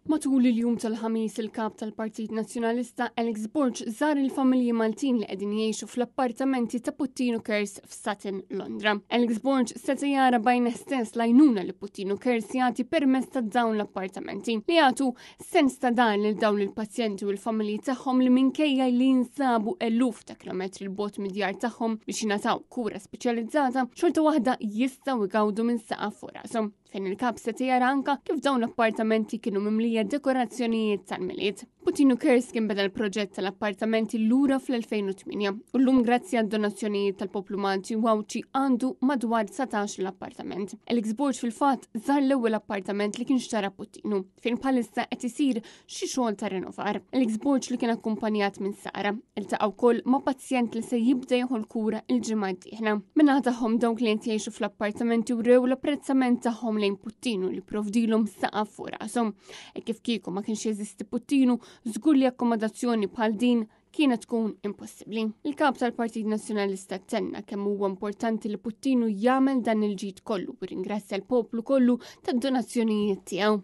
Matul il-jum tal-ħamis il-kap tal-Partit Nazzjonalista Alex Borg żar il-familji Maltin li qegħdin jgħixu fl-appartamenti ta' Puttino Kers f'Sutton, Londra. Alex Borg seta' jara bajn stess lajnuna li Puttino Kers jagħti permezz ta' dawn l-appartamenti li jagħtu sens ta' dan lil dawn il-pazjenti u l-familji tagħhom li minkejja li jinsabu eluf ta' kilometri l-bot mid-djar tagħhom biex jingħataw kura speċjalizzata xorta waħda jistgħu jgawdu minn saqaf fuq rashom. Fejn il-kap seta' jara anka kif dawn l-appartamenti kienu mimlija dekorazzjonijiet tal-miliet. Puttino Kers kien beda l-proġett tal-appartamenti lura fl-2008 u llum grazzi għad donazzjonijiet tal-Poplu Malti Wawċi għandu madwar 19 l-appartament. Alex Borg fil-fatt żar l-ewwel appartament li kien xtara Puttino fejn bħalissa qed isir xi xogħol ta' renovar. Alex Borg li kien akkumpanjat minn Sara iltaqgħu wkoll ma' pazjent li se jibda jieħu kura il-ġimgħa d-dieħla. Minnaħa tagħhom dawn klient jgħixu fl-appartamenti u rew l-apprezzament tagħhom lejn Puttino li provdilhom saqaf fuq rashom. Kif kieku ma kienx jeżisti Puttino, żgur li akkomodazzjoni bħal din kienet tkun impossibbli. Il-kap tal-Partit Nazzjonalista tenna kemm huwa importanti li Puttino jagħmel dan il-ġid kollu u ringrazzja l-poplu kollu tad-donazzjonijiet tiegħu.